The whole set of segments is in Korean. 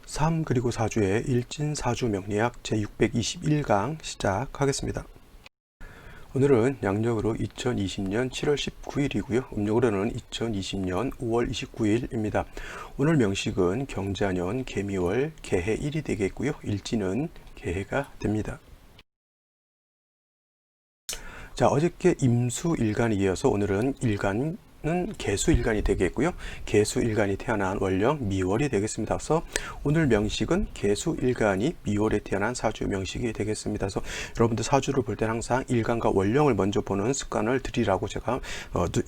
3 그리고 4주의 일진사주 명리학 제621강 시작하겠습니다. 오늘은 양력으로 2020년 7월 19일이고요. 음력으로는 2020년 5월 29일입니다. 오늘 명식은 경자년 개미월 개해 1이 되겠고요. 일진은 개해가 됩니다. 자, 어저께 임수일간에 이어서 오늘은 일간은 개수일간이 되겠고요. 개수일간이 태어난 월령 미월이 되겠습니다. 그래서 오늘 명식은 개수일간이 미월에 태어난 사주 명식이 되겠습니다. 그래서 여러분들 사주를 볼 때는 항상 일간과 월령을 먼저 보는 습관을 들이라고 제가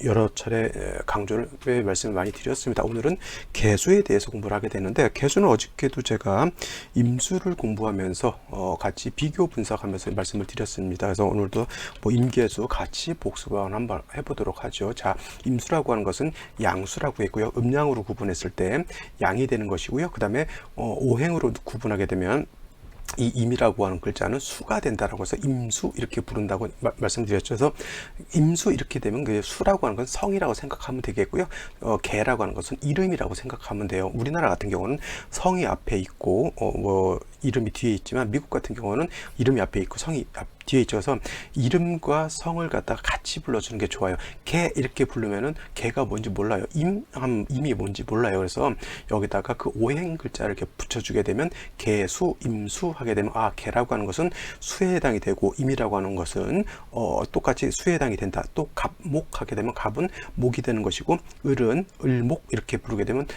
여러 차례 강조를 말씀을 많이 드렸습니다. 오늘은 개수에 대해서 공부를 하게 되는데, 개수는 어저께도 제가 임수를 공부하면서 같이 비교 분석하면서 말씀을 드렸습니다. 그래서 오늘도 뭐 임계수 같이 복습을 한번 해보도록 하죠. 자, 임수라고 하는 것은 양수라고 했고요. 음양으로 구분했을 때 양이 되는 것이고요. 그 다음에 오행으로 구분하게 되면 이 임이라고 하는 글자는 수가 된다라고 해서 임수 이렇게 부른다고 말씀드렸죠. 그래서 임수 이렇게 되면 그 수라고 하는 건 성이라고 생각하면 되겠고요. 개라고 하는 것은 이름이라고 생각하면 돼요. 우리나라 같은 경우는 성이 앞에 있고 뭐 이름이 뒤에 있지만, 미국 같은 경우는 이름이 앞에 있고 성이 뒤에 있어서 이름과 성을 갖다가 같이 불러주는 게 좋아요. 개 이렇게 부르면은 개가 뭔지 몰라요. 임이 뭔지 몰라요. 그래서 여기다가 그 오행 글자를 이렇게 붙여주게 되면 개수, 임수 하게 되면 개라고 하는 것은 수에 해당이 되고, 임이라고 하는 것은 똑같이 수에 해당이 된다. 또 갑목 하게 되면 갑은 목이 되는 것이고, 을은 을목 이렇게 부르게 되면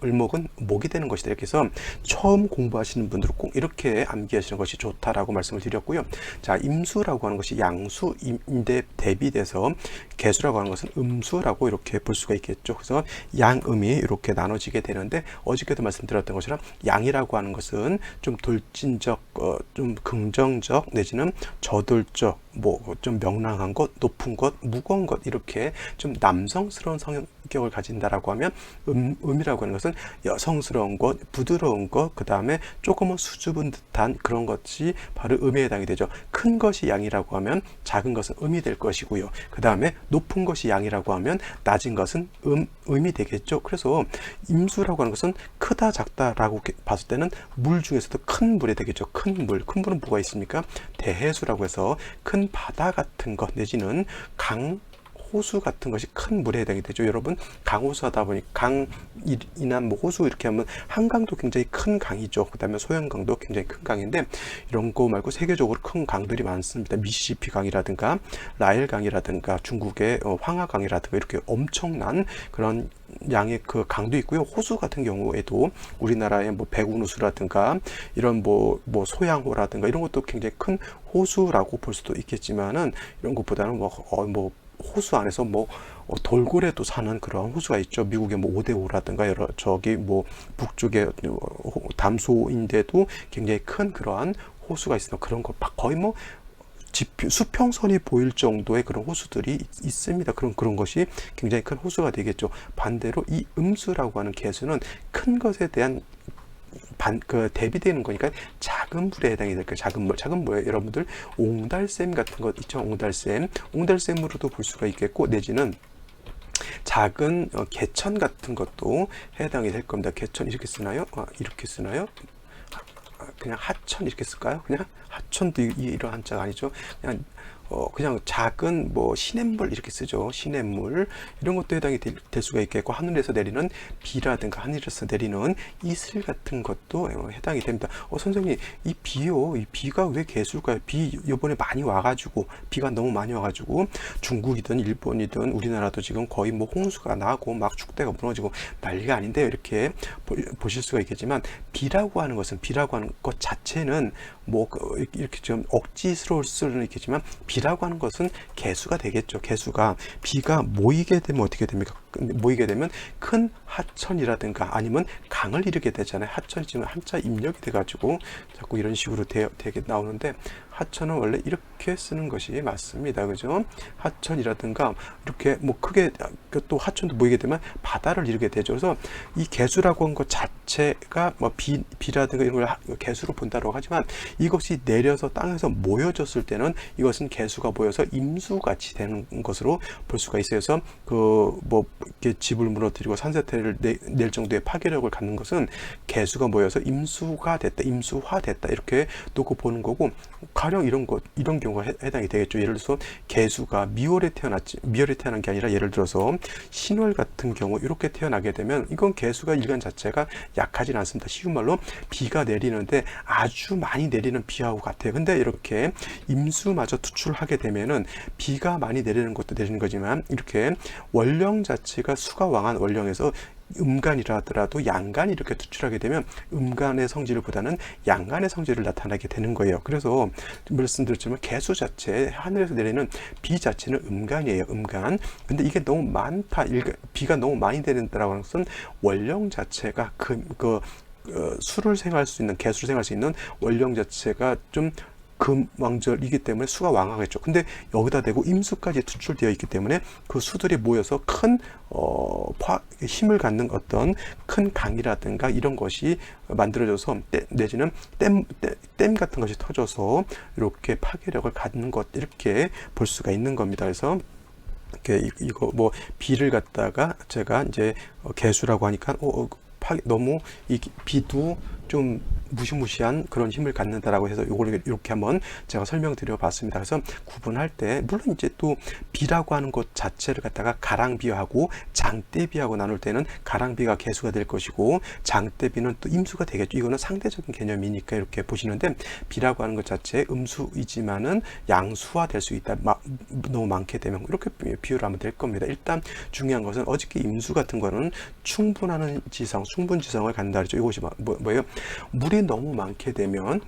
을목은 목이 되는 것이다. 이렇게 해서 처음 공부하시는 분들은 꼭 이렇게 암기하시는 것이 좋다라고 말씀을 드렸고요. 자, 임수라고 하는 것이 양수인데 대비돼서 개수라고 하는 것은 음수라고 이렇게 볼 수가 있겠죠. 그래서 양음이 이렇게 나눠지게 되는데, 어저께도 말씀드렸던 것처럼 양이라고 하는 것은 좀 돌진적, 좀 긍정적 내지는 저돌적, 뭐 좀 명랑한 것, 높은 것, 무거운 것, 이렇게 좀 남성스러운 성격을 가진다라고 하면, 음이라고 하는 것은 여성스러운 것, 부드러운 것, 그 다음에 조금은 수줍은 듯한 그런 것이 바로 음에 해당이 되죠. 큰 것이 양이라고 하면 작은 것은 음이 될 것이고요. 그 다음에 높은 것이 양이라고 하면 낮은 것은 음이 되겠죠. 그래서 임수라고 하는 것은 크다 작다라고 봤을 때는 물 중에서도 큰 물이 되겠죠. 큰 물은 뭐가 있습니까? 대해수라고 해서 큰 바다 같은 것 내지는 호수 같은 것이 큰 물에 해당이 되죠. 여러분, 강호수 하다 보니 강이나 뭐 호수 이렇게 하면 한강도 굉장히 큰 강이죠. 그 다음에 소양강도 굉장히 큰 강인데, 이런 거 말고 세계적으로 큰 강들이 많습니다. 미시시피 강이라든가 라일 강이라든가 중국의 황하강이라든가 이렇게 엄청난 그런 양의 그 강도 있고요. 호수 같은 경우에도 우리나라의 뭐 백운호수라든가 이런 뭐 소양호라든가 이런 것도 굉장히 큰 호수라고 볼 수도 있겠지만은, 이런 것보다는 호수 안에서 돌고래도 사는 그런 호수가 있죠. 미국의 뭐 오데오라든가 여러 저기 뭐 북쪽의 담소인데도 굉장히 큰 그러한 호수가 있습니다. 그런 거 거의 수평선이 보일 정도의 그런 호수들이 있습니다. 그런 것이 굉장히 큰 호수가 되겠죠. 반대로 이 음수라고 하는 개수는 큰 것에 대한 대비되는 거니까 작은 물에 해당이 될 거예요. 작은 물에 여러분들 옹달샘 같은 것 있죠. 옹달샘으로도 볼 수가 있겠고, 내지는 작은 개천 같은 것도 해당이 될 겁니다. 개천 이렇게 쓰나요? 이렇게 쓰나요? 그냥 하천 이렇게 쓸까요? 그냥 하천도 이런 한자가 아니죠. 그냥 작은 시냇물 이렇게 쓰죠. 시냇물 이런 것도 해당이 될 수가 있겠고, 하늘에서 내리는 비라든가 하늘에서 내리는 이슬 같은 것도 해당이 됩니다. 선생님, 이 비가 왜 개수일까요? 비 이번에 많이 와가지고, 비가 너무 많이 와가지고 중국이든 일본이든 우리나라도 지금 거의 홍수가 나고 막 축대가 무너지고 난리가 아닌데요. 이렇게 보실 수가 있겠지만, 비라고 하는 것 자체는 이렇게 좀 억지스러울 수는 있겠지만, 비라고 하는 것은 개수가 되겠죠. 비가 모이게 되면 어떻게 됩니까? 모이게 되면 큰 하천이라든가 아니면 강을 이루게 되잖아요. 하천이 지금 한자 입력이 돼가지고 자꾸 이런 식으로 되게 나오는데, 하천은 원래 이렇게 쓰는 것이 맞습니다. 그죠? 하천이라든가 이렇게 크게 또 하천도 모이게 되면 바다를 이루게 되죠. 그래서 이 개수라고 하는 것 자체가 비라든가 이런 걸 개수로 본다고 하지만, 이것이 내려서 땅에서 모여졌을 때는 이것은 개수가 모여서 임수같이 되는 것으로 볼 수가 있어요. 그래서 이렇게 집을 무너뜨리고 산사태를 낼 정도의 파괴력을 갖는 것은 개수가 모여서 임수가 됐다, 임수화됐다 이렇게 놓고 보는 거고, 가령 이런 경우가 해당이 되겠죠. 예를 들어서 개수가 미월에 태어난 게 아니라 예를 들어서 신월 같은 경우 이렇게 태어나게 되면 이건 개수가 일간 자체가 약하진 않습니다. 쉬운 말로 비가 내리는데 아주 많이 내리는 비하고 같아요. 근데 이렇게 임수마저 투출하게 되면은 비가 많이 내리는 것도 내리는 거지만, 이렇게 원령 자체가 수가 왕한 원령에서 음간이라 하더라도 양간이 이렇게 투출하게 되면 음간의 성질보다는 양간의 성질을 나타나게 되는 거예요. 그래서 말씀드렸지만 개수 자체, 하늘에서 내리는 비 자체는 음간이에요. 음간. 근데 이게 너무 많다, 비가 너무 많이 내린다라고 하는 것은 원령 자체가 수를 생할 수 있는, 개수를 생할 수 있는 원령 자체가 좀 금왕절이기 때문에 수가 왕하겠죠. 근데 여기다 대고 임수까지 투출되어 있기 때문에 그 수들이 모여서 큰 힘을 갖는 어떤 큰 강이라든가 이런 것이 만들어져서 내지는 댐 같은 것이 터져서 이렇게 파괴력을 갖는 것, 이렇게 볼 수가 있는 겁니다. 그래서 이거 뭐 비를 갖다가 제가 이제 개수라고 하니까 너무 이 비도 좀 무시무시한 그런 힘을 갖는다라고 해서 요걸 이렇게 한번 제가 설명드려 봤습니다. 그래서 구분할 때 물론 이제 또 비라고 하는 것 자체를 갖다가 가랑비하고 장대비하고 나눌 때는 가랑비가 개수가 될 것이고 장대비는 또 임수가 되겠죠. 이거는 상대적인 개념이니까 이렇게 보시는데, 비라고 하는 것 자체 음수이지만은 양수화 될 수 있다. 너무 많게 되면 이렇게 비유를 하면 될 겁니다. 일단 중요한 것은 어저께 임수 같은 거는 충분하는 지성, 충분지성을 갖는다 그랬죠. 이것이 뭐예요? 물이 너무 많게 되면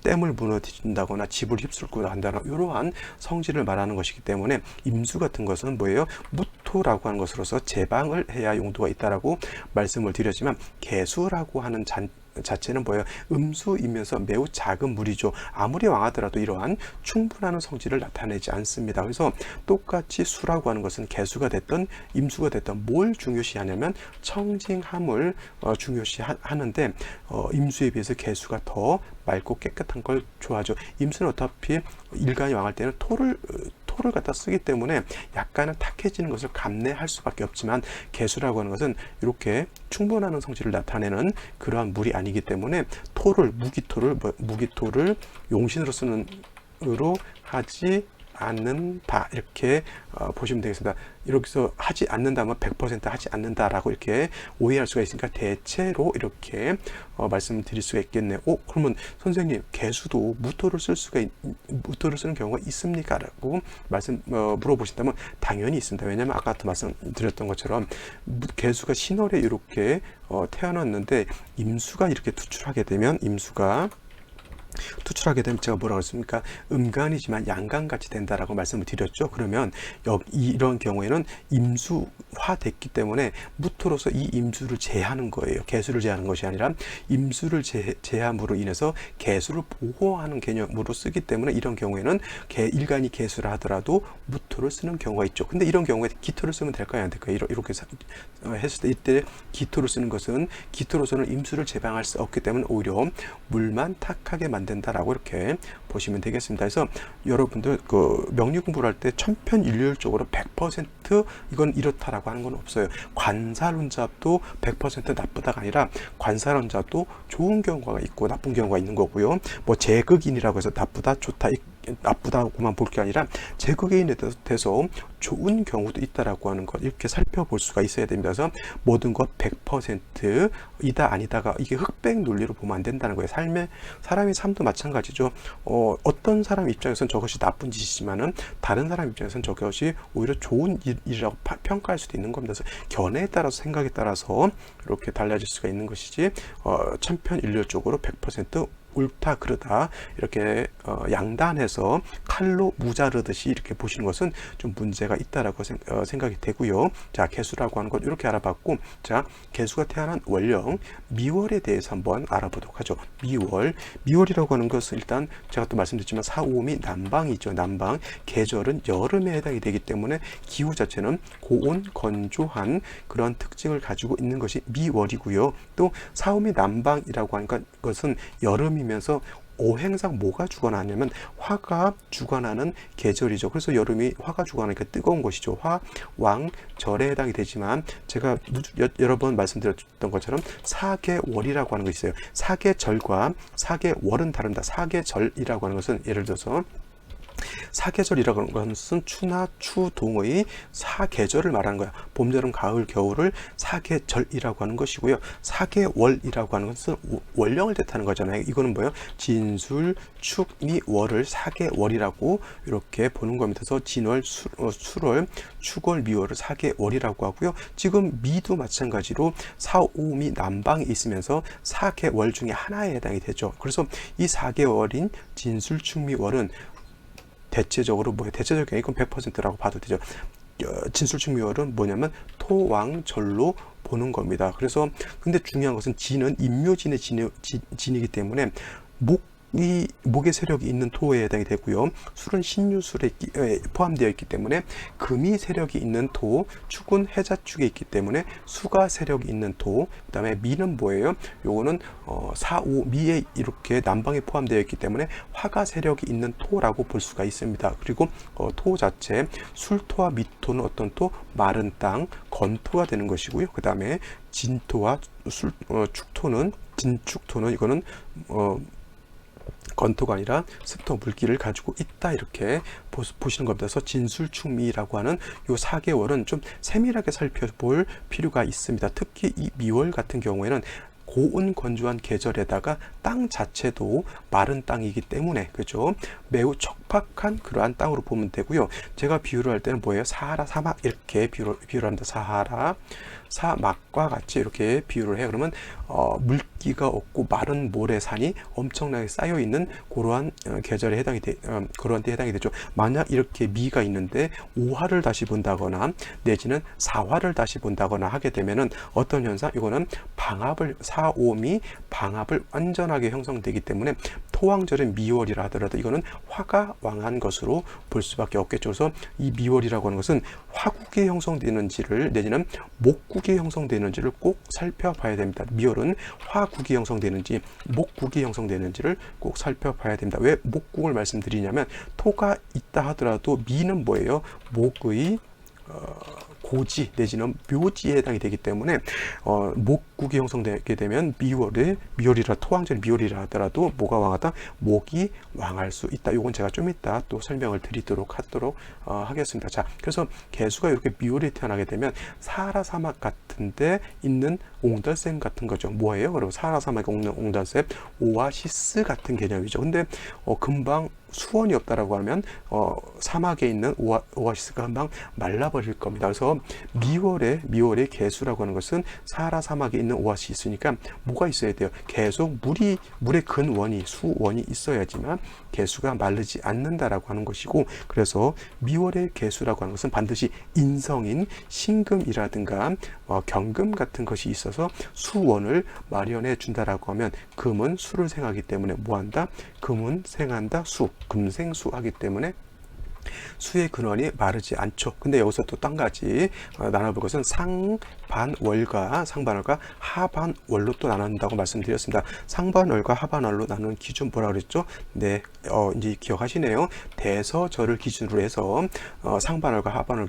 댐을 무너뜨린다거나 집을 휩쓸고 한다거나 이러한 성질을 말하는 것이기 때문에, 임수 같은 것은 뭐예요? 무토라고 하는 것으로서 제방을 해야 용도가 있다라고 말씀을 드렸지만, 개수라고 하는 자체는 뭐예요? 음수이면서 매우 작은 물이죠. 아무리 왕하더라도 이러한 충분한 성질을 나타내지 않습니다. 그래서 똑같이 수라고 하는 것은 개수가 됐던 임수가 됐던 뭘 중요시하냐면 청징함을 중요시하는데, 임수에 비해서 개수가 더 맑고 깨끗한 걸 좋아하죠. 임수는 어차피 일간이 왕할 때는 토를 갖다 쓰기 때문에 약간은 탁해지는 것을 감내할 수밖에 없지만, 개수라고 하는 것은 이렇게 충분한 성질을 나타내는 그러한 물이 아니기 때문에 무기토를 용신으로 쓰는 으로 하지 않는다, 이렇게 보시면 되겠습니다. 여기서 하지 않는다면 100% 하지 않는다라고 이렇게 오해할 수가 있으니까 대체로 이렇게 말씀드릴 수가 있겠네요. 그러면 선생님, 개수도 무토를 쓰는 경우가 있습니까? 라고 물어보신다면 당연히 있습니다. 왜냐하면 아까도 말씀드렸던 것처럼 개수가 신월에 이렇게 태어났는데 임수가 이렇게 투출하게 되면 제가 뭐라고 했습니까? 음간이지만 양간같이 된다라고 말씀을 드렸죠. 그러면 이런 경우에는 임수화됐기 때문에 무토로서 이 임수를 제하는 거예요. 개수를 제하는 것이 아니라 임수를 제함으로 인해서 개수를 보호하는 개념으로 쓰기 때문에, 이런 경우에는 일간이 개수를 하더라도 무토를 쓰는 경우가 있죠. 근데 이런 경우에 기토를 쓰면 될까요? 안 될까요? 이렇게 했을 때 이때 기토를 쓰는 것은 기토로서는 임수를 제방할 수 없기 때문에 오히려 물만 탁하게 만든다라고 이렇게 보시면 되겠습니다. 그래서 여러분들 명리 공부를 할 때 천편일률적으로 100% 이건 이렇다라고 하는 건 없어요. 관사론잡도 100% 나쁘다가 아니라 관사론잡도 좋은 경우가 있고 나쁜 경우가 있는 거고요. 뭐 제극인이라고 해서 나쁘다, 좋다, 나쁘다고만 볼 게 아니라 제극인에 대해서 좋은 경우도 있다라고 하는 것, 이렇게 살펴볼 수가 있어야 됩니다. 그래서 모든 것 100% 이다 아니다가 이게 흑백 논리로 보면 안 된다는 거예요. 사람의 삶도 마찬가지죠. 어떤 사람 입장에서는 저것이 나쁜 짓이지만은 다른 사람 입장에서는 저것이 오히려 좋은 일이라고 평가할 수도 있는 겁니다. 그래서 견해에 따라서, 생각에 따라서 이렇게 달라질 수가 있는 것이지, 천편일률적으로 100% 옳다 그르다 이렇게 양단해서 칼로 무자르듯이 이렇게 보시는 것은 좀 문제가 있다라고 생각이 되고요. 자, 개수라고 하는 것 이렇게 알아봤고, 자, 개수가 태어난 원령 미월에 대해서 한번 알아보도록 하죠. 미월이라고 하는 것은 일단 제가 또 말씀드렸지만 사오음이 남방이죠. 남방, 계절은 여름에 해당이 되기 때문에 기후 자체는 고온 건조한 그런 특징을 가지고 있는 것이 미월이고요. 또 사오음이 남방이라고 하는 것은 여름이면서 오행상 뭐가 주관하냐면 화가 주관하는 계절이죠. 그래서 여름이 화가 주관하니까 뜨거운 것이죠. 화, 왕, 절에 해당이 되지만 제가 여러 번 말씀드렸던 것처럼 사계월이라고 하는 거 있어요. 사계절과 사계월은 다릅니다. 사계절이라고 하는 것은 예를 들어서 사계절이라고 하는 것은 추나 추동의 사계절을 말하는 거야. 봄, 여름, 가을, 겨울을 사계절이라고 하는 것이고요. 사계월이라고 하는 것은 월령을 뜻하는 거잖아요. 이거는 뭐예요? 진술, 축, 미, 월을 사계월이라고 이렇게 보는 겁니다. 그래서 진월, 술월, 축월, 미월을 사계월이라고 하고요. 지금 미도 마찬가지로 사오미 남방에 있으면서 사계월 중에 하나에 해당이 되죠. 그래서 이 사계월인 진술, 축, 미, 월은 대체적으로 뭐예요? 대체적인 이건 100%라고 봐도 되죠. 진술축미월은 뭐냐면 토왕절로 보는 겁니다. 그래서 근데 중요한 것은 진은 임묘진의 진이기 때문에 목의 세력이 있는 토에 해당이 되고요. 술은 신유술에 포함되어 있기 때문에 금이 세력이 있는 토, 축은 해자축에 있기 때문에 수가 세력이 있는 토, 그 다음에 미는 뭐예요? 요거는 사오미에 이렇게 남방에 포함되어 있기 때문에 화가 세력이 있는 토라고 볼 수가 있습니다. 그리고 토 자체, 술토와 미토는 어떤 토? 마른 땅, 건토가 되는 것이고요. 그 다음에 진토와 축토는 진축토는 이거는 건토가 아니라 습토 물기를 가지고 있다 이렇게 보시는 겁니다. 그래서 진술축미라고 하는 요 4개월은 좀 세밀하게 살펴볼 필요가 있습니다. 특히 이 미월 같은 경우에는 고온 건조한 계절에다가 땅 자체도 마른 땅이기 때문에 그죠? 매우 척박한 그러한 땅으로 보면 되고요. 제가 비유를 할 때는 뭐예요? 사하라 사막 이렇게 비유를 합니다. 사하라 사막과 같이 이렇게 비유를 해요. 그러면 물기가 없고 마른 모래산이 엄청나게 쌓여 있는 그러한 계절에 해당이 그러한 때 해당이 되죠. 만약 이렇게 미가 있는데 5화를 다시 본다거나 내지는 4화를 다시 본다거나 하게 되면은 어떤 현상? 이거는 방압을 사오미 방압을 완전하게 형성되기 때문에 토왕절은 미월이라 하더라도 이거는 화가 왕한 것으로 볼 수밖에 없겠죠. 그래서 이 미월이라고 하는 것은 화국이 형성되는지를 내지는 목국이 형성되는지를 꼭 살펴봐야 됩니다. 미월은 화국이 형성되는지 목국이 형성되는지를 꼭 살펴봐야 됩니다. 왜 목국을 말씀드리냐면 토가 있다 하더라도 미는 뭐예요? 목의 고지 내지는 묘지에 해당이 되기 때문에 목국이 형성되게 되면 미월이라 토왕절 미월이라 하더라도 뭐가 왕하다? 목이 왕할 수 있다. 이건 제가 좀 이따 또 설명을 드리도록 하겠습니다. 자, 그래서 개수가 이렇게 미월에 태어나게 되면 사하라 사막 같은데 있는 옹달샘 같은 거죠. 뭐예요? 그리고 사하라 사막에 있는 옹달샘 오아시스 같은 개념이죠. 근데 금방 수원이 없다라고 하면 사막에 있는 오아시스가 금방 말라버릴 겁니다. 그래서 미월의 개수라고 하는 것은 사하라 사막에 있는 오아시스니까 뭐가 있어야 돼요? 계속 물의 근원이 수원이 있어야지만 개수가 마르지 않는다라고 하는 것이고, 그래서 미월의 개수라고 하는 것은 반드시 인성인 신금이라든가 경금 같은 것이 있어서 수원을 마련해 준다라고 하면 금은 수를 생하기 때문에 뭐한다? 금은 생한다 수, 금생수 하기 때문에 수의 근원이 마르지 않죠. 근데 여기서 또 한 가지 나눠볼 것은 상반월과 하반월로 또 나눈다고 말씀드렸습니다. 상반월과 하반월로 나누는 기준 뭐라 그랬죠? 네, 이제 기억하시네요. 대서절을 기준으로 해서 상반월과 하반월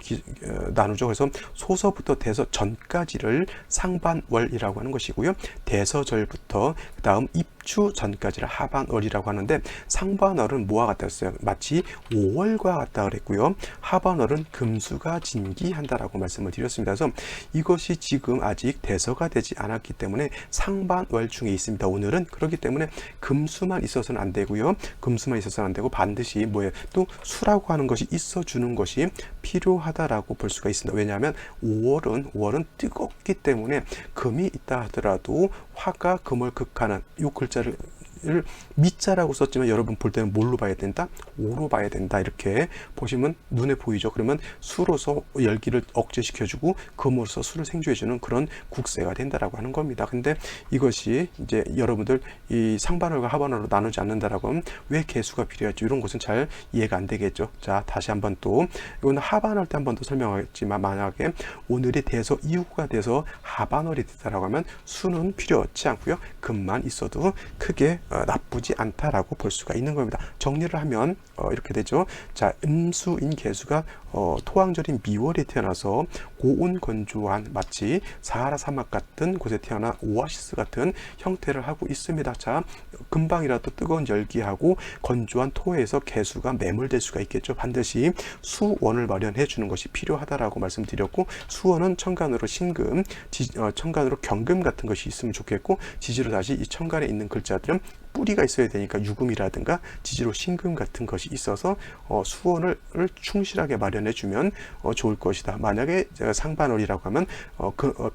나누죠. 그래서 소서부터 대서 전까지를 상반월이라고 하는 것이고요. 대서절부터 그 다음 입추 전까지를 하반월이라고 하는데, 상반월은 뭐와 같다 했어요? 마치 5월과 같다 그랬고요. 하반월은 금수가 진기한다라고 말씀을 드렸습니다. 그래서 이것이 지금 아직 대서가 되지 않았기 때문에 상반월 중에 있습니다. 오늘은 그렇기 때문에 금수만 있어서는 안 되고요. 금수만 있어서는 안 되고 반드시 뭐예요? 또 수라고 하는 것이 있어주는 것이 필요하다라고 볼 수가 있습니다. 왜냐하면 5월은 뜨겁기 때문에 금이 있다 하더라도 화가 금을 극하는 이 글자를 미자라고 썼지만 여러분 볼 때는 뭘로 봐야 된다? 오로 봐야 된다. 이렇게 보시면 눈에 보이죠. 그러면 수로서 열기를 억제시켜주고 금으로서 수를 생조해주는 그런 국세가 된다라고 하는 겁니다. 근데 이것이 이제 여러분들 이 상반월과 하반월로 나누지 않는다라고 하면 왜 개수가 필요하죠? 이런 것은 잘 이해가 안 되겠죠. 자, 다시 한번 또 이거는 하반월 때 한 번 더 설명하겠지만, 만약에 오늘이 대서 이후가 돼서 하반월이 됐다라고 하면 수는 필요 없지 않고요. 금만 있어도 크게 나쁘지 않다라고 볼 수가 있는 겁니다. 정리를 하면 이렇게 되죠. 자, 음수인 개수가 토왕절인 미월에 태어나서 고온 건조한 마치 사하라 사막 같은 곳에 태어나 오아시스 같은 형태를 하고 있습니다. 자, 금방이라도 뜨거운 열기하고 건조한 토에서 개수가 매몰될 수가 있겠죠. 반드시 수원을 마련해 주는 것이 필요하다라고 말씀드렸고, 수원은 천간으로 신금, 천간으로 경금 같은 것이 있으면 좋겠고, 지지로 다시 이 천간에 있는 글자들은 뿌리가 있어야 되니까 유금이라든가 지지로 신금 같은 것이 있어서 수원을 충실하게 마련해 주면 좋을 것이다. 만약에 상반월이라고 하면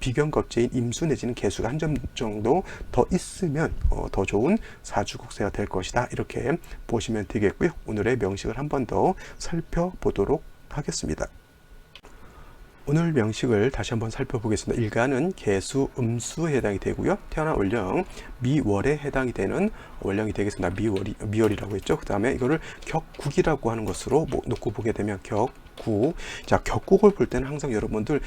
비견겁제인 임수 내지는 개수가 한 점 정도 더 있으면 더 좋은 사주국세가 될 것이다. 이렇게 보시면 되겠고요. 오늘의 명식을 한 번 더 살펴보도록 하겠습니다. 오늘 명식을 다시 한번 살펴보겠습니다. 일간은 개수, 음수에 해당이 되고요. 태어난 월령 미월에 해당이 되는 월령이 되겠습니다. 미월이라고 했죠. 그 다음에 이거를 격국이라고 하는 것으로 놓고 보게 되면 격국. 자, 격국을 볼 때는 항상 여러분들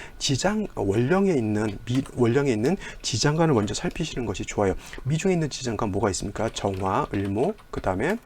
월령에 있는 지장간을 먼저 살피시는 것이 좋아요. 미중에 있는 지장간 뭐가 있습니까? 정화, 을목, 그 다음에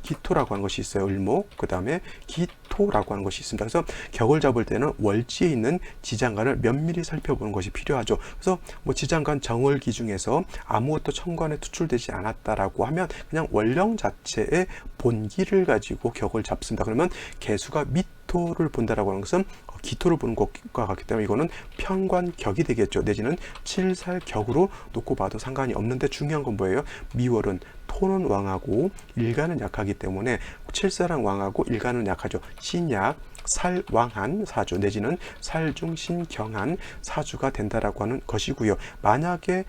기토라고 하는 것이 있어요. 을목, 그 다음에 기토라고 하는 것이 있습니다. 그래서 격을 잡을 때는 월지에 있는 지장간을 면밀히 살펴보는 것이 필요하죠. 그래서 지장간 정월기 중에서 아무것도 천간에 투출되지 않았다라고 하면 그냥 월령 자체의 본기를 가지고 격을 잡습니다. 그러면 개수가 미토를 본다라고 하는 것은 기토를 보는 것과 같기 때문에 이거는 편관격이 되겠죠. 내지는 칠살격으로 놓고 봐도 상관이 없는데, 중요한 건 뭐예요? 미월은 토는 왕하고 일간은 약하기 때문에 칠사랑 왕하고 일간은 약하죠. 신약, 살왕한 사주 내지는 살중신경한 사주가 된다라고 하는 것이고요. 만약에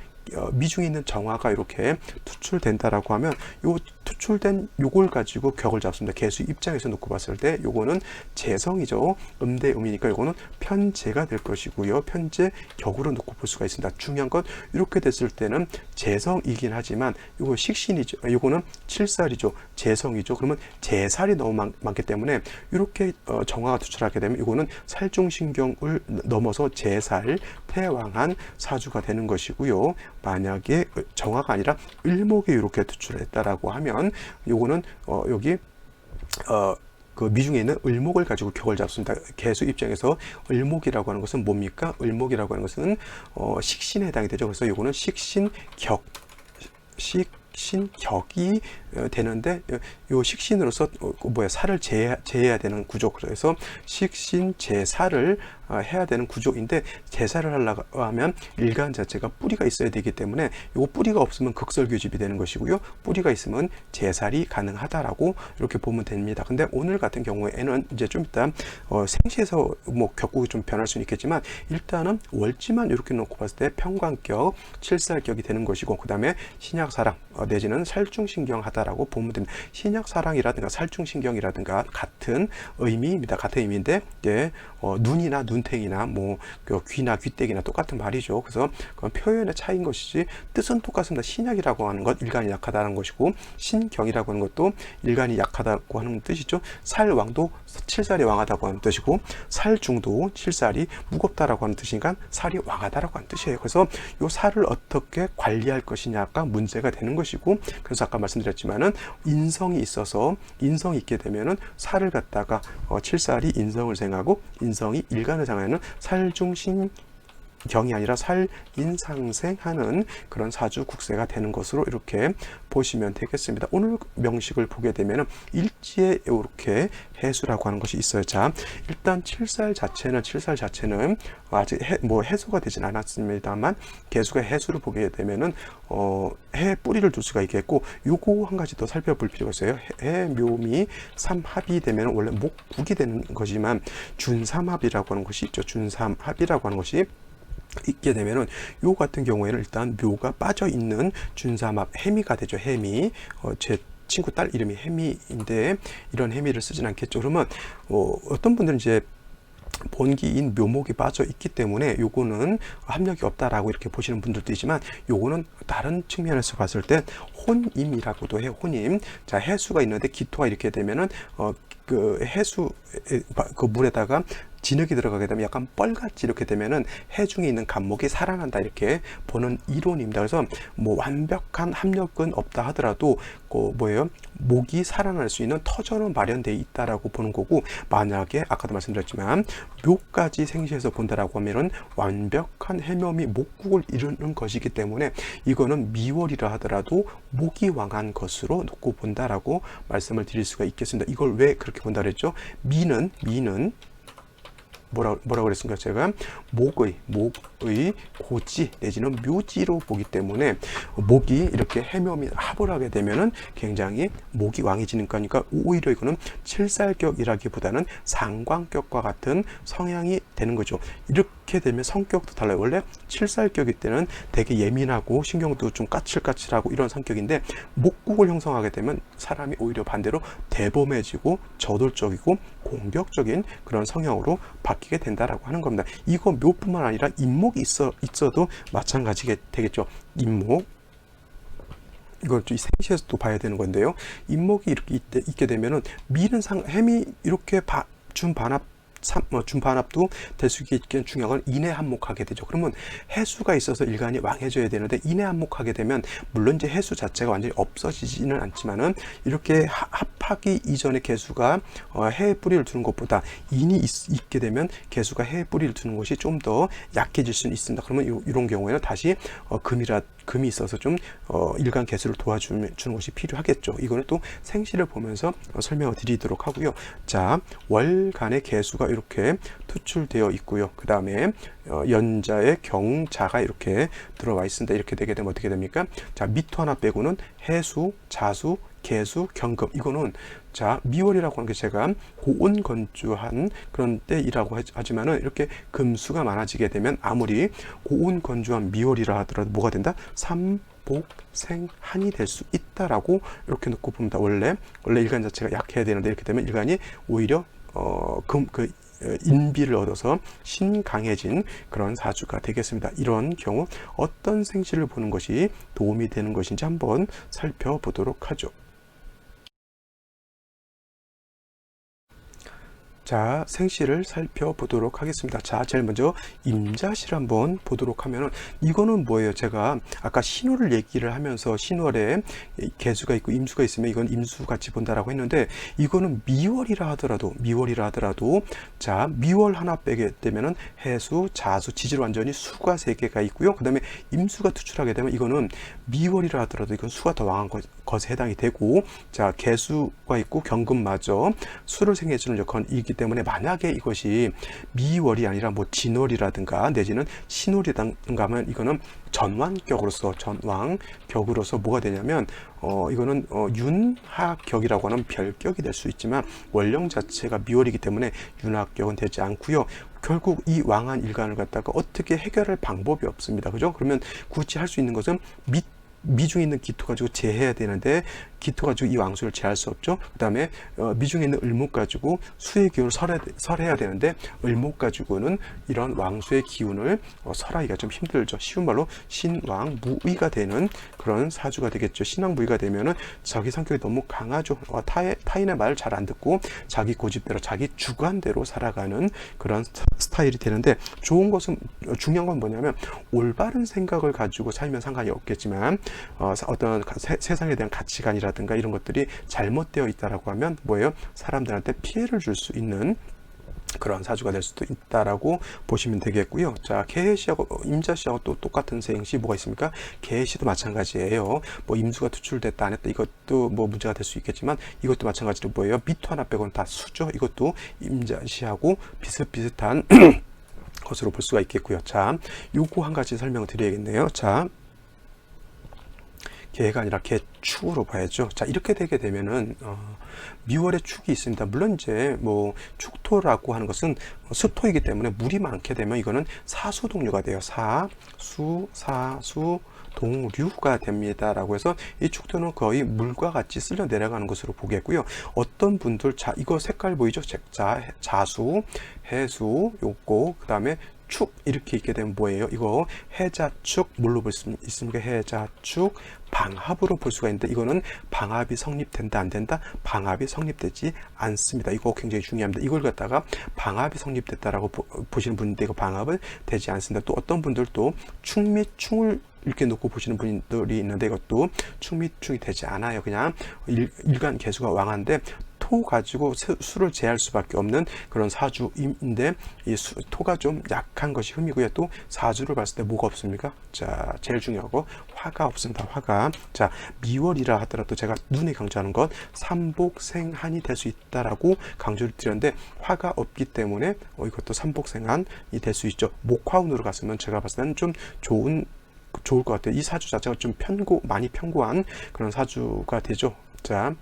미중에 있는 정화가 이렇게 투출된다라고 하면 요 투출된 요걸 가지고 격을 잡습니다. 개수 입장에서 놓고 봤을 때 요거는 재성이죠. 음대 음이니까 요거는 편재가 될 것이고요. 편재 격으로 놓고 볼 수가 있습니다. 중요한 건 이렇게 됐을 때는 재성이긴 하지만 요거 식신이죠. 요거는 칠살이죠. 재성이죠. 그러면 재살이 너무 많기 때문에 이렇게 정화가 투출하게 되면 요거는 살중신경을 넘어서 재살 태왕한 사주가 되는 것이고요. 만약에 정화가 아니라 을목이 이렇게 투출했다라고 하면 요거는 여기 그 미중에 있는 을목을 가지고 격을 잡습니다. 개수 입장에서 을목이라고 하는 것은 뭡니까? 을목이라고 하는 것은 식신에 해당이 되죠. 그래서 요거는 식신격, 식신격이 되는데 요 식신으로서 살을 제해야 되는 구조. 그래서 식신 제살을 해야 되는 구조인데, 제살을 하려고 하면 일간 자체가 뿌리가 있어야 되기 때문에 요 뿌리가 없으면 극설교집이 되는 것이고요. 뿌리가 있으면 제살이 가능하다라고 이렇게 보면 됩니다. 근데 오늘 같은 경우에는 이제 좀 이따 생시에서 격국이 좀 변할 수는 있겠지만, 일단은 월지만 이렇게 놓고 봤을 때 편관격, 칠살격이 되는 것이고, 그 다음에 신약사랑 내지는 살중신경하다라고 보면 됩니다. 신약사랑이라든가 살중신경이라든가 같은 의미입니다. 같은 의미인데, 눈이나 눈탱이나 귀나 귀때기나 똑같은 말이죠. 그래서 그건 표현의 차이인 것이지 뜻은 똑같습니다. 신약이라고 하는 것 일간이 약하다는 것이고, 신경이라고 하는 것도 일간이 약하다고 하는 뜻이죠. 살왕도 칠살이 왕하다고 하는 뜻이고, 살중도 칠살이 무겁다라고 하는 뜻이니까 살이 왕하다라고 하는 뜻이에요. 그래서 이 살을 어떻게 관리할 것이냐가 문제가 되는 것이고, 그래서 아까 말씀드렸지만은 인성이 있어서, 인성이 있게 되면은 살을 갖다가 칠살이 인성을 생하고 인성이 일간을 장하는 살중신 경이 아니라 살인상생하는 그런 사주 국세가 되는 것으로 이렇게 보시면 되겠습니다. 오늘 명식을 보게 되면 일지에 이렇게 해수라고 하는 것이 있어요. 자, 일단 칠살 자체는 아직 해수가 되진 않았습니다만, 개수가 해수를 보게 되면은 해 뿌리를 둘 수가 있겠고, 요거 한 가지 더 살펴볼 필요가 있어요. 해 묘미 삼합이 되면 원래 목국이 되는 거지만 준삼합이라고 하는 것이 있죠. 준삼합이라고 하는 것이 있게 되면은 요 같은 경우에는 일단 묘가 빠져 있는 준삼합 해미가 되죠. 해미. 제 친구 딸 이름이 해미인데 이런 해미를 쓰진 않겠죠. 그러면 어떤 분들은 이제 본기인 묘목이 빠져 있기 때문에 요거는 합력이 없다라고 이렇게 보시는 분들도 있지만, 요거는 다른 측면에서 봤을 때 혼임이라고도 해요. 혼임. 자, 해수가 있는데 기토가 이렇게 되면은 그 해수 그 물에다가 진흙이 들어가게 되면 약간 뻘같이 이렇게 되면은 해 중에 있는 간목이 살아난다 이렇게 보는 이론입니다. 그래서 뭐 완벽한 합력은 없다 하더라도 뭐예요? 목이 살아날 수 있는 터전은 마련되어 있다라고 보는 거고, 만약에 아까도 말씀드렸지만 묘까지 생시해서 본다라고 하면은 완벽한 해묘미 목국을 이루는 것이기 때문에 이거는 미월이라 하더라도 목이 왕한 것으로 놓고 본다라고 말씀을 드릴 수가 있겠습니다. 이걸 왜 그렇게 본다 그랬죠? 미는 뭐라 그랬습니까? 제가 목의 고지 내지는 묘지로 보기 때문에 목이 이렇게 해묘미 합을 하게 되면은 굉장히 목이 왕해지는 거니까 오히려 이거는 칠살격이라기보다는 상관격과 같은 성향이 되는 거죠. 이렇게 되면 성격도 달라요. 원래 칠살격일 때는 되게 예민하고 신경도 좀 까칠까칠하고 이런 성격인데 목국을 형성하게 되면 사람이 오히려 반대로 대범해지고 저돌적이고 공격적인 그런 성향으로 바뀌게 된다라고 하는 겁니다. 이거 묘뿐만 아니라 임목이 있어도 마찬가지게 되겠죠. 임목, 이걸 좀 생시에서 또 봐야 되는 건데요. 임목이 이렇게 있게 되면은 미는 햄이 이렇게 준반합도 될 수 있게 중요한 건 인해한목하게 되죠. 그러면 해수가 있어서 일간이 왕해져야 되는데 인해한목하게 되면 물론 이제 해수 자체가 완전히 없어지지는 않지만은 이렇게 합하기 이전에 개수가 해에 뿌리를 두는 것보다 인이 있게 되면 개수가 해에 뿌리를 두는 것이 좀 더 약해질 수는 있습니다. 그러면 이런 경우에는 다시 금이 있어서 좀 일간 개수를 도와주는 것이 필요하겠죠. 이거는 또 생시를 보면서 설명을 드리도록 하고요. 자, 월간의 개수가 이렇게 투출되어 있고요. 그 다음에 연자의 경자가 이렇게 들어와 있습니다. 이렇게 되게 되면 어떻게 됩니까? 자, 미토 하나 빼고는 해수, 자수, 개수, 경금, 이거는 자 미월이라고 하는 게 제가 고온 건조한 그런 때이라고 하지만은 이렇게 금수가 많아지게 되면 아무리 고온 건조한 미월이라 하더라도 뭐가 된다? 삼복생한이 될 수 있다라고 이렇게 놓고 봅니다. 원래 일간 자체가 약해야 되는데 이렇게 되면 일간이 오히려 인비를 얻어서 신강해진 그런 사주가 되겠습니다. 이런 경우 어떤 생시를 보는 것이 도움이 되는 것인지 한번 살펴보도록 하죠. 자, 생시를 살펴보도록 하겠습니다. 자, 제일 먼저 임자시를 한번 보도록 하면은 이거는 뭐예요? 제가 아까 신월을 얘기를 하면서 신월에 개수가 있고 임수가 있으면 이건 임수 같이 본다라고 했는데 이거는 미월이라 하더라도 자, 미월 하나 빼게 되면은 해수, 자수, 지지로 완전히 수가 3개가 있고요. 그 다음에 임수가 투출하게 되면 이거는 미월이라 하더라도 이건 수가 더 왕한 것에 해당이 되고, 자, 개수가 있고 경금마저 수를 생해주는 역할이기 때문에 만약에 이것이 미월이 아니라 뭐 진월이라든가 내지는 신월이라든가 하면 이거는 전왕격으로서 뭐가 되냐면 이거는 윤하격이라고 하는 별격이 될 수 있지만 원령 자체가 미월이기 때문에 윤하격은 되지 않고요. 결국 이 왕한 일간을 갖다가 어떻게 해결할 방법이 없습니다. 그죠? 그러면 굳이 할 수 있는 것은 미중에 있는 기토 가지고 제해야 되는데 기토 가지고 이 왕수를 제할 수 없죠. 그 다음에 미중에 있는 을목 가지고 수의 기운을 설해야 되는데 을목 가지고는 이런 왕수의 기운을 설하기가 좀 힘들죠. 쉬운 말로 신왕무의가 되는 그런 사주가 되겠죠. 신왕무의가 되면은 자기 성격이 너무 강하죠. 타인의 말을 잘 안 듣고 자기 고집대로 자기 주관대로 살아가는 그런 스타일이 되는데 중요한 건 뭐냐면 올바른 생각을 가지고 살면 상관이 없겠지만 어떤 세상에 대한 가치관이라든가 이런 것들이 잘못되어 있다라고 하면 뭐예요? 사람들한테 피해를 줄 수 있는 그런 사주가 될 수도 있다라고 보시면 되겠고요. 자, 개해시하고 임자시하고 또 똑같은 생시 뭐가 있습니까? 개해시도 마찬가지예요. 뭐 임수가 투출됐다 안 했다 이것도 뭐 문제가 될 수 있겠지만 이것도 마찬가지로 뭐예요? 미토 하나 빼고는 다 수죠. 이것도 임자시하고 비슷비슷한 것으로 볼 수가 있겠고요. 자, 요거 한 가지 설명을 드려야겠네요. 자, 개가 아니라 개축으로 봐야죠. 자, 이렇게 되게 되면은 미월에 축이 있습니다. 물론 이제 뭐 축토라고 하는 것은 수토이기 때문에 물이 많게 되면 이거는 사수동류가 돼요. 사수 동류가 됩니다라고 해서 이 축토는 거의 물과 같이 쓸려 내려가는 것으로 보겠고요. 어떤 분들 이거 색깔 보이죠? 자수, 해수, 요거, 그 다음에 축 이렇게 있게 되면 뭐예요? 이거 해자축 뭘로 볼 수 있습니까? 해자축 방합으로 볼 수가 있는데 이거는 방합이 성립된다 안 된다? 방합이 성립되지 않습니다. 이거 굉장히 중요합니다. 이걸 갖다가 방합이 성립됐다라고 보시는 분인데 이거 방합은 되지 않습니다. 또 어떤 분들도 축 및 충을 이렇게 놓고 보시는 분들이 있는데 이것도 축 및 충이 되지 않아요. 그냥 일간 개수가 왕한데 토 가지고 수를 제할 수밖에 없는 그런 사주인데 이 토가 좀 약한 것이 흠이고요. 또 사주를 봤을 때 뭐가 없습니까? 자, 제일 중요하고 화가 없습니다. 화가. 자, 미월이라 하더라도 제가 눈에 강조하는 건 삼복생한이 될 수 있다라고 강조를 드렸는데 화가 없기 때문에 이것도 삼복생한이 될 수 있죠. 목화운으로 갔으면 제가 봤을 때는 좀 좋을 것 같아요. 이 사주 자체가 좀 많이 편고한 그런 사주가 되죠. 자,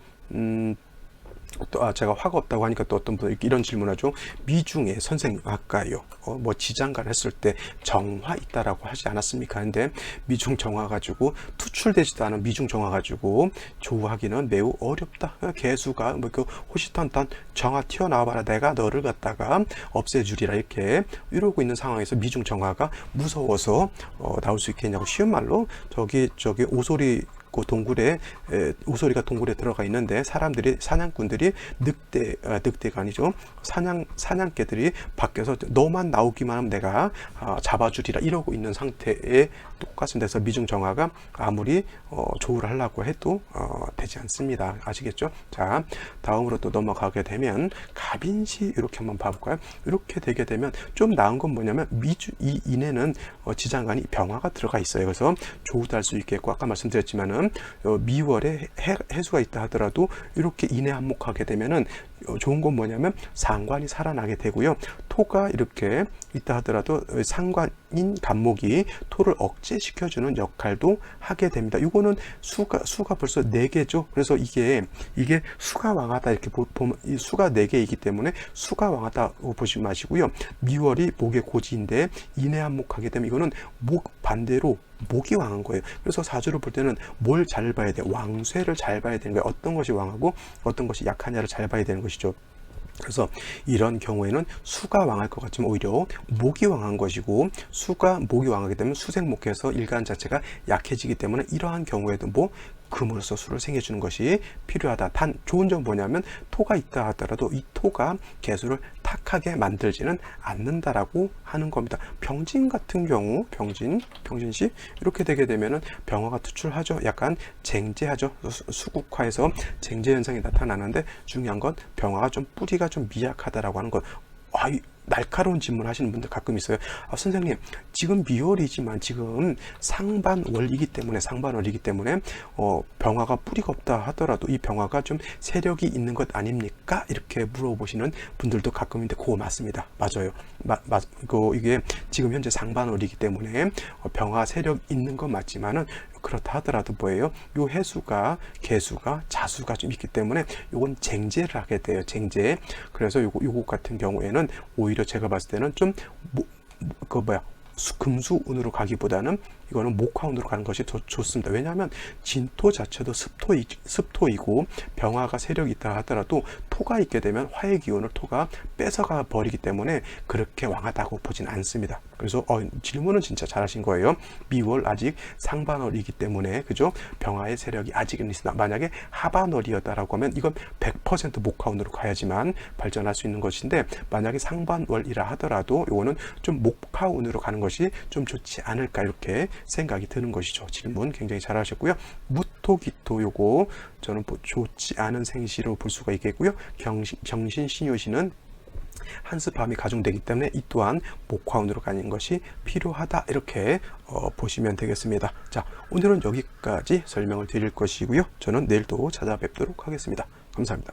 또 제가 화가 없다고 하니까 또 어떤 분이 이런 질문하죠. 미중에 선생님 아까요 뭐 지장간 했을 때 정화 있다라고 하지 않았습니까? 근데 미중 정화 가지고 투출되지도 않은 미중 정화 가지고 조우하기는 매우 어렵다. 개수가 뭐 그 호시탄탄 정화 튀어나와봐라 내가 너를 갖다가 없애주리라 이렇게 이러고 있는 상황에서 미중 정화가 무서워서 나올 수 있겠냐고 쉬운 말로 저기 동굴에 오소리가 동굴에 들어가 있는데 사냥꾼들이 늑대가 아니죠. 사냥개들이 밖에서 너만 나오기만 하면 내가 잡아주리라 이러고 있는 상태에 똑같은 데서 미중 정화가 아무리 조우를 하려고 해도 되지 않습니다. 아시겠죠? 자, 다음으로 또 넘어가게 되면 갑인시 이렇게 한번 봐볼까요? 이렇게 되게 되면 좀 나은 건 뭐냐면 이 인에는 지장간이 병화가 들어가 있어요. 그래서 조우도 할 수 있겠고 아까 말씀드렸지만은 미월에 해수가 있다 하더라도 이렇게 인에 한몫하게 되면은 좋은 건 뭐냐면 상관이 살아나게 되고요. 토가 이렇게 있다 하더라도 상관인 간목이 토를 억제시켜주는 역할도 하게 됩니다. 이거는 수가 벌써 4개죠. 그래서 이게 수가 왕하다 이렇게 보면 이 수가 4개이기 때문에 수가 왕하다고 보시지 마시고요. 미월이 목의 고지인데 인에 한몫하게 되면 이거는 반대로 목이 왕한 거예요. 그래서 사주를 볼 때는 뭘 잘 봐야 돼? 왕쇠를 잘 봐야 되는 거예요. 어떤 것이 왕하고 어떤 것이 약하냐를 잘 봐야 되는 것이죠. 그래서 이런 경우에는 수가 왕할 것 같지만 오히려 목이 왕한 것이고 목이 왕하게 되면 수생목해서 일간 자체가 약해지기 때문에 이러한 경우에도 금으로서 수를 생겨주는 것이 필요하다. 단 좋은 점은 뭐냐면 토가 있다 하더라도 이 토가 개수를 탁하게 만들지는 않는다라고 하는 겁니다. 병진 같은 경우 병진시 이렇게 되게 되면은 병화가 투출하죠. 약간 쟁제하죠. 수국화해서 쟁제 현상이 나타나는데 중요한 건 병화가 좀 뿌리가 좀 미약하다라고 하는 것. 날카로운 질문 하시는 분들 가끔 있어요. 선생님 지금 미월이지만 지금 상반월이기 때문에 병화가 뿌리가 없다 하더라도 이 병화가 좀 세력이 있는 것 아닙니까? 이렇게 물어보시는 분들도 가끔 있는데 그거 맞습니다. 맞아요. 이게 지금 현재 상반월이기 때문에 병화 세력 있는 건 맞지만은 그렇다 하더라도 뭐예요? 요 해수가 개수가 자수가 좀 있기 때문에 요건 쟁제를 하게 돼요. 쟁제. 그래서 요거 같은 경우에는 오히려 제가 봤을 때는 좀 금수운으로 가기보다는 이거는 목화운으로 가는 것이 더 좋습니다. 왜냐하면 진토 자체도 습토이고 병화가 세력이 있다 하더라도 토가 있게 되면 화의 기운을 토가 뺏어가 버리기 때문에 그렇게 왕하다고 보진 않습니다. 그래서 질문은 진짜 잘하신 거예요. 미월 아직 상반월이기 때문에 그죠? 병화의 세력이 아직은 있으나 만약에 하반월이었다라고 하면 이건 100% 목화운으로 가야지만 발전할 수 있는 것인데 만약에 상반월이라 하더라도 이거는 좀 목화운으로 가는 것이 좀 좋지 않을까 이렇게 생각이 드는 것이죠. 질문 굉장히 잘하셨고요. 무토기토 요거 저는 좋지 않은 생시로 볼 수가 있겠고요. 경신신요시는 한스밤이 가중되기 때문에 이 또한 목화운으로 가는 것이 필요하다 이렇게 보시면 되겠습니다. 자, 오늘은 여기까지 설명을 드릴 것이고요. 저는 내일 또 찾아뵙도록 하겠습니다. 감사합니다.